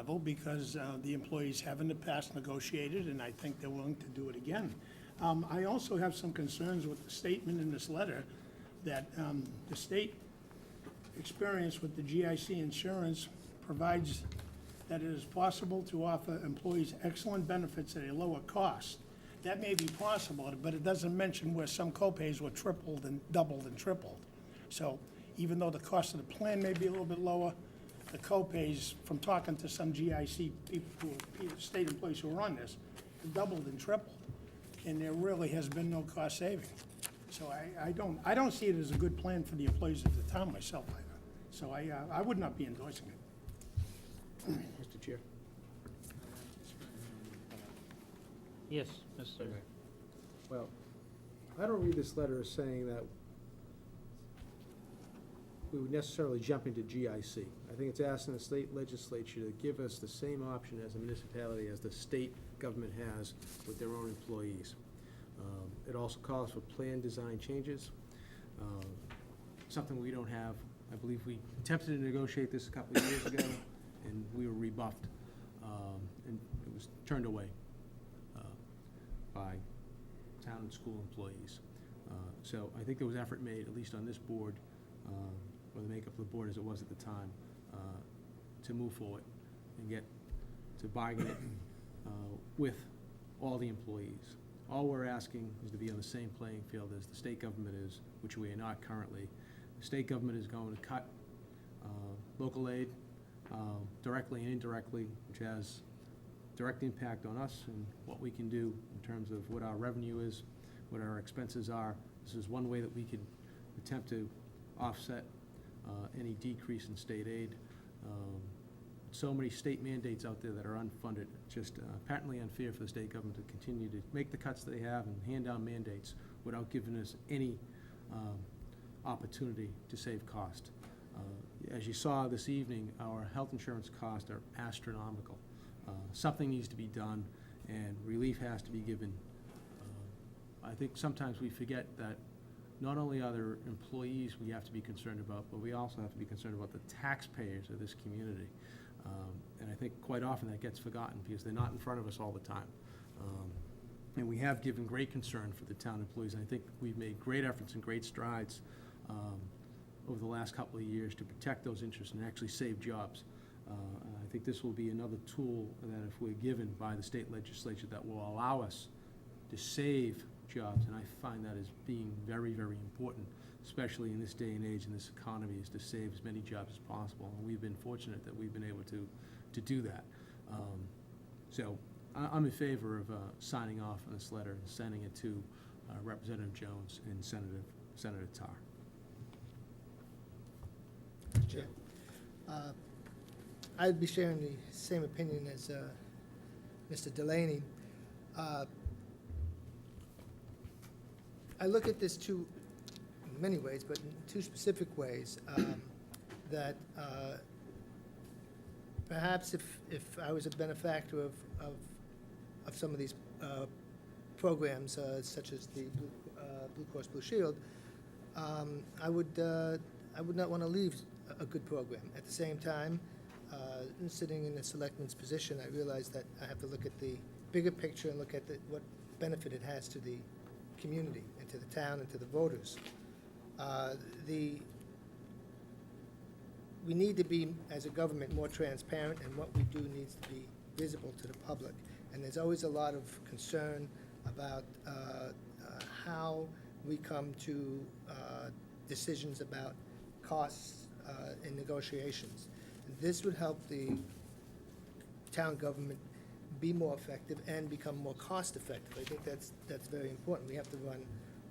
level because the employees have in the past negotiated, and I think they're willing to do it again. I also have some concerns with the statement in this letter that the state experience with the GIC insurance provides that it is possible to offer employees excellent benefits at a lower cost. That may be possible, but it doesn't mention where some co-pays were tripled and doubled and tripled. So even though the cost of the plan may be a little bit lower, the co-pays, from talking to some GIC people, state employees who are on this, doubled and tripled. And there really has been no cost saving. So I don't see it as a good plan for the employees of the town myself either. So I would not be endorsing it. Mr. Chair. Yes, Mr. Well, I don't read this letter as saying that we would necessarily jump into GIC. I think it's asking the state legislature to give us the same option as a municipality as the state government has with their own employees. It also calls for plan design changes, something we don't have. I believe we attempted to negotiate this a couple of years ago, and we were rebuffed, and it was turned away by town and school employees. So I think there was effort made, at least on this board, or the makeup of the board as it was at the time, to move forward and get to bargain it with all the employees. All we're asking is to be on the same playing field as the state government is, which we are not currently. The state government is going to cut local aid directly and indirectly, which has direct impact on us and what we can do in terms of what our revenue is, what our expenses are. This is one way that we could attempt to offset any decrease in state aid. So many state mandates out there that are unfunded, just patently unfair for the state government to continue to make the cuts they have and hand down mandates without giving us any opportunity to save cost. As you saw this evening, our health insurance costs are astronomical. Something needs to be done, and relief has to be given. I think sometimes we forget that not only are there employees we have to be concerned about, but we also have to be concerned about the taxpayers of this community. And I think quite often that gets forgotten because they're not in front of us all the time. And we have given great concern for the town employees. And I think we've made great efforts and great strides over the last couple of years to protect those interests and actually save jobs. I think this will be another tool that if we're given by the state legislature that will allow us to save jobs, and I find that as being very, very important, especially in this day and age in this economy, is to save as many jobs as possible. And we've been fortunate that we've been able to do that. So I'm in favor of signing off on this letter and sending it to Representative Jones and Senator Tarr. Chair. I'd be sharing the same opinion as Mr. Delaney. I look at this in many ways, but in two specific ways, that perhaps if I was a benefactor of some of these programs, such as the Blue Cross Blue Shield, I would not want to leave a good program. At the same time, sitting in the selectman's position, I realize that I have to look at the bigger picture and look at what benefit it has to the community and to the town and to the voters. We need to be, as a government, more transparent, and what we do needs to be visible to the public. And there's always a lot of concern about how we come to decisions about costs in negotiations. This would help the town government be more effective and become more cost effective. I think that's very important. We have to run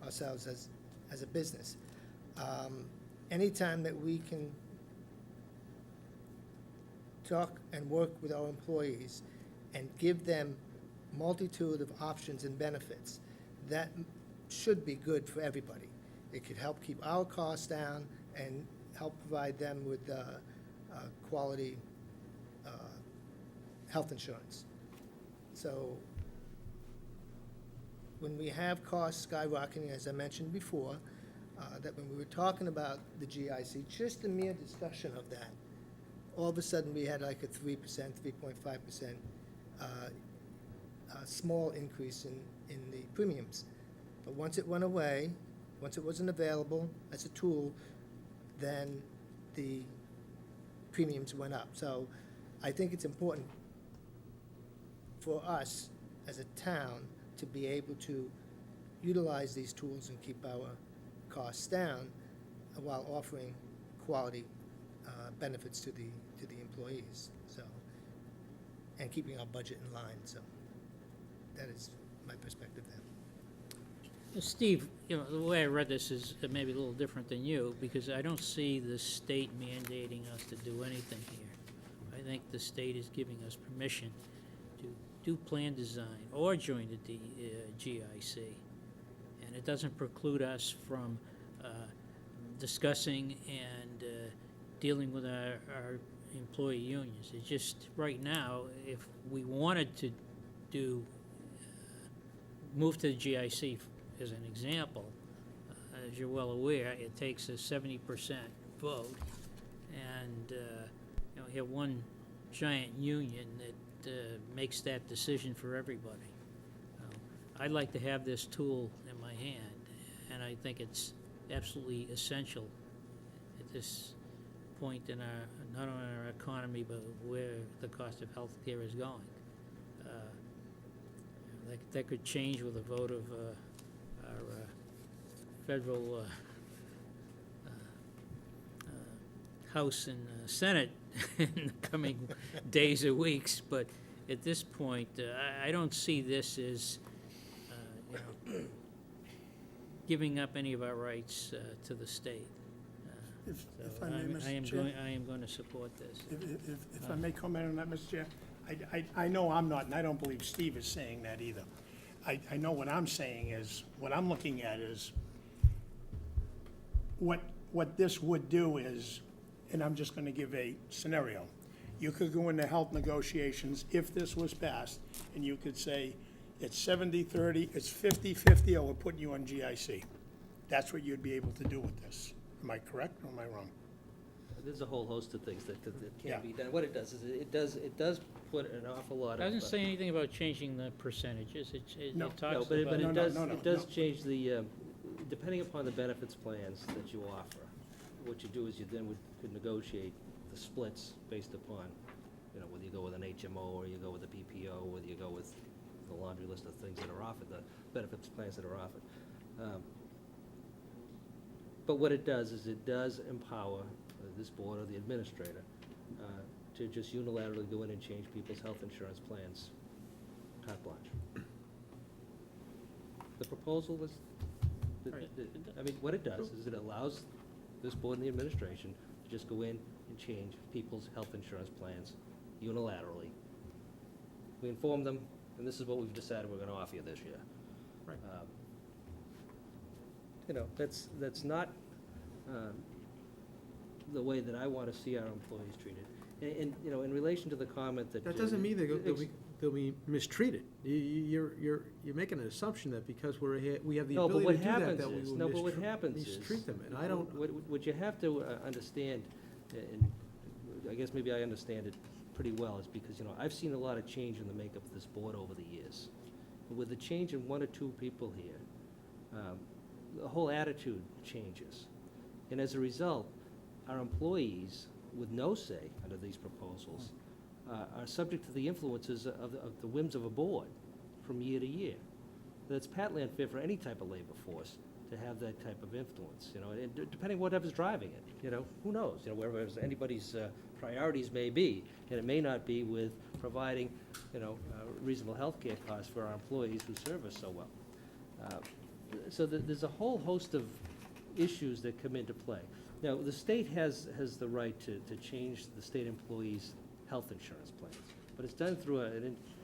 ourselves as a business. Anytime that we can talk and work with our employees and give them multitude of options and benefits, that should be good for everybody. It could help keep our costs down and help provide them with quality health insurance. So when we have costs skyrocketing, as I mentioned before, that when we were talking about the GIC, just the mere discussion of that all of a sudden we had like a 3%, 3.5% small increase in the premiums. But once it went away, once it wasn't available as a tool, then the premiums went up. So I think it's important for us as a town to be able to utilize these tools and keep our costs down while offering quality benefits to the employees. So, and keeping our budget in line. So that is my perspective there. Steve, the way I read this is maybe a little different than you, because I don't see the state mandating us to do anything here. I think the state is giving us permission to do plan design or join the GIC. And it doesn't preclude us from discussing and dealing with our employee unions. It's just, right now, if we wanted to move to the GIC, as an example, as you're well aware, it takes a 70% vote, and you have one giant union that makes that decision for everybody. I'd like to have this tool in my hand, and I think it's absolutely essential at this point in not only our economy, but where the cost of health care is going. That could change with a vote of our federal House and Senate in the coming days or weeks, but at this point, I don't see this as giving up any of our rights to the state. If So I may, Mr. Chair. I am going to support this. If I may comment on that, Mr. Chair, I know I'm not, and I don't believe Steve is saying that either. I know what I'm saying is, what I'm looking at is, what this would do is, and I'm just gonna give a scenario. You could go into health negotiations if this was passed, and you could say, it's 70-30, it's 50-50, or we're putting you on GIC. That's what you'd be able to do with this. Am I correct, or am I wrong? There's a whole host of things that Yeah. can be done. What it does is, it does put an awful lot of. Doesn't say anything about changing the percentages. It No. talks No, about. but No, it no, does, no, no, it does no. change the, depending upon the benefits plans that you offer, what you do is you then could negotiate the splits based upon, whether you go with an HMO or you go with a PPO, whether you go with the laundry list of things that are offered, the benefits plans that are offered. But what it does is it does empower this board or the administrator to just unilaterally go in and change people's health insurance plans, carte blanche. The proposal is, Right. I mean, what it does is it allows this board and the administration to just go in and change people's health insurance plans unilaterally. We inform them, and this is what we've decided we're gonna offer you this year. Right. That's not the way that I want to see our employees treated. And in relation to the comment that. That doesn't mean they'll be mistreated. You're making an assumption that because we have the No, but ability what to do that, happens that we is, will no, but what happens is. mistreat them, and I don't. What you have to understand, and I guess maybe I understand it pretty well, is because, I've seen a lot of change in the makeup of this board over the years. With the change in one or two people here, the whole attitude changes. And as a result, our employees, with no say under these proposals, are subject to the influences of the whims of a board from year to year. That's patently unfair for any type of labor force to have that type of influence, and depending whatever's driving it, who knows, wherever anybody's priorities may be, and it may not be with providing, reasonable health care costs for our employees who serve us so well. So there's a whole host of issues that come into play. Now, the state has the right to change the state employees' health insurance plans, but it's done through a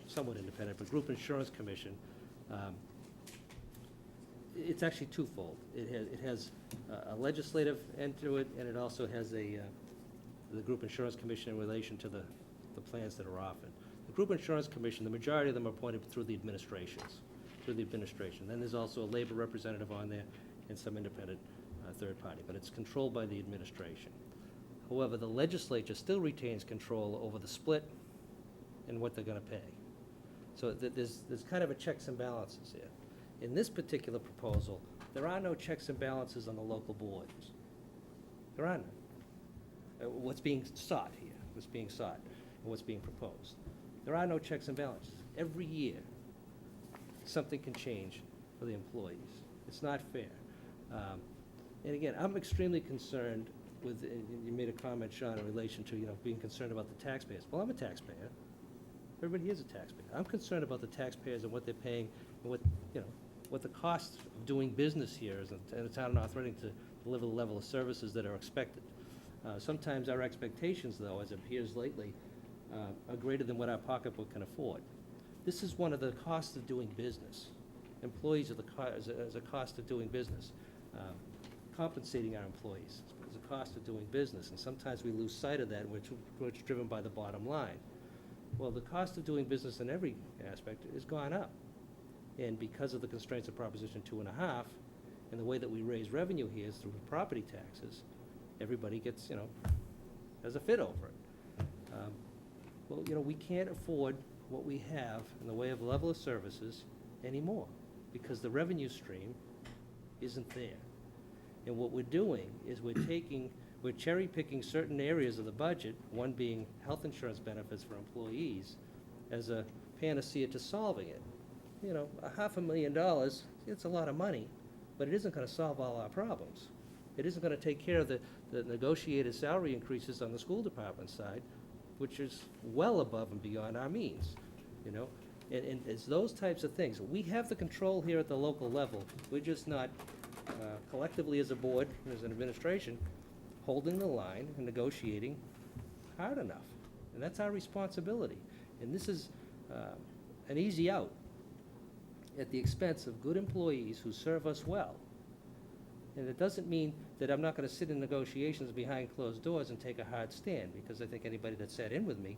somewhat independent, but group insurance commission. It's actually twofold. It has a legislative end to it, and it also has the group insurance commission in relation to the plans that are offered. The group insurance commission, the majority of them are appointed through the administration. Then there's also a labor representative on there and some independent third party, but it's controlled by the administration. However, the legislature still retains control over the split and what they're gonna pay. So there's kind of a checks and balances here. In this particular proposal, there are no checks and balances on the local boards. There are none. What's being sought here, what's being sought, and what's being proposed. There are no checks and balances. Every year, something can change for the employees. It's not fair. And again, I'm extremely concerned with, and you made a comment, Sean, in relation to, being concerned about the taxpayers. Well, I'm a taxpayer. Everybody here is a taxpayer. I'm concerned about the taxpayers and what they're paying, and what the cost of doing business here is in the town of North Reading to deliver the level of services that are expected. Sometimes our expectations, though, as it appears lately, are greater than what our pocketbook can afford. This is one of the costs of doing business. Employees are as a cost of doing business. Compensating our employees is a cost of doing business, and sometimes we lose sight of that, which is driven by the bottom line. Well, the cost of doing business in every aspect has gone up. And because of the constraints of Proposition 2.5, and the way that we raise revenue here is through property taxes, everybody gets, has a fit over it. Well, we can't afford what we have in the way of level of services anymore, because the revenue stream isn't there. And what we're doing is we're cherry picking certain areas of the budget, one being health insurance benefits for employees, as a panacea to solving it. $500,000, it's a lot of money, but it isn't gonna solve all our problems. It isn't gonna take care of the negotiated salary increases on the school department side, which is well above and beyond our means, And it's those types of things. We have the control here at the local level. We're just not, collectively as a board, and as an administration, holding the line and negotiating hard enough. And that's our responsibility. And this is an easy out at the expense of good employees who serve us well. And it doesn't mean that I'm not gonna sit in negotiations behind closed doors and take a hard stand, because I think anybody that sat in with me,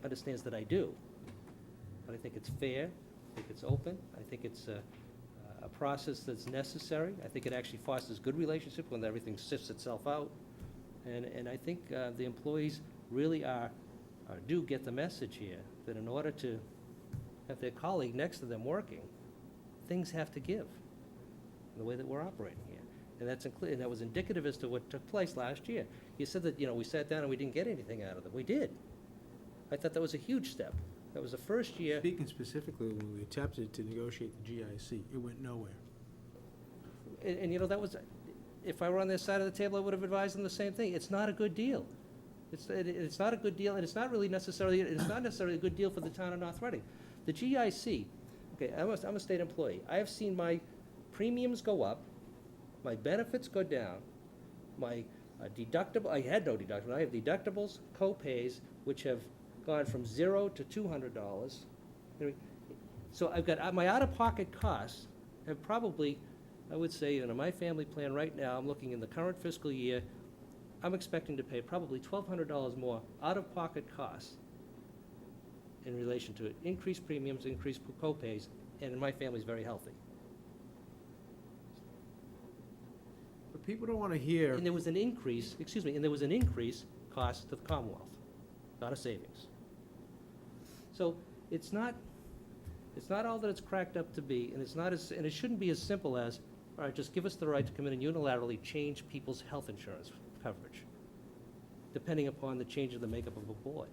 understands that I do. But I think it's fair, I think it's open, I think it's a process that's necessary. I think it actually fosters good relationship when everything sifts itself out. And I think the employees really do get the message here, that in order to have their colleague next to them working, things have to give in the way that we're operating here. And that was indicative as to what took place last year. You said that, we sat down and we didn't get anything out of them. We did. I thought that was a huge step. That was the first year. Speaking specifically, when we attempted to negotiate the GIC, it went nowhere. And that was, if I were on their side of the table, I would have advised them the same thing. It's not a good deal. It's not a good deal, and it's not necessarily a good deal for the town of North Reading. The GIC, okay, I'm a state employee. I have seen my premiums go up, my benefits go down, my deductible, I had no deductible, I have deductibles, co-pays, which have gone from $0 to $200. So I've got, my out-of-pocket costs have probably, I would say, my family plan right now, I'm looking in the current fiscal year, I'm expecting to pay probably $1,200 more out-of-pocket costs in relation to increased premiums, increased co-pays, and my family's very healthy. But people don't wanna hear. And there was an increase, cost to the Commonwealth, not a savings. So it's not all that it's cracked up to be, and and it shouldn't be as simple as, all right, just give us the right to come in and unilaterally change people's health insurance coverage, depending upon the change of the makeup of a board.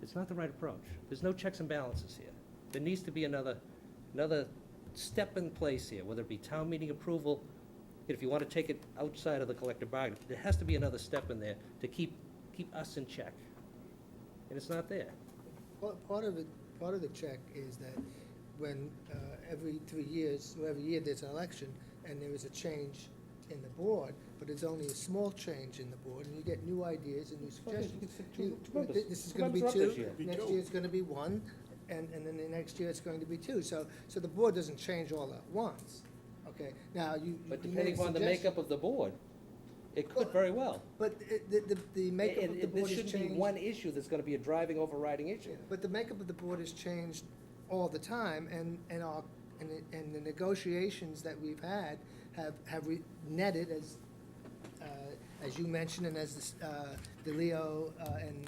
It's not the right approach. There's no checks and balances here. There needs to be another step in place here, whether it be town meeting approval. If you want to take it outside of the collective bargaining, there has to be another step in there to keep us in check. And it's not there. Part of the check is that when every 3 years, or every year there's an election, and there is a change in the board, but it's only a small change in the board, and you get new ideas and new suggestions. This is gonna be two, next year it's gonna be one, and then the next year it's going to be two. So the board doesn't change all at once, okay? Now, But you depending made a upon the suggestion. makeup of the board, it could very well. But the makeup of the board This has shouldn't be changed. one issue that's gonna be a driving, overriding issue. But the makeup of the board has changed all the time, and the negotiations that we've had have netted, as as you mentioned, and as DeLeo and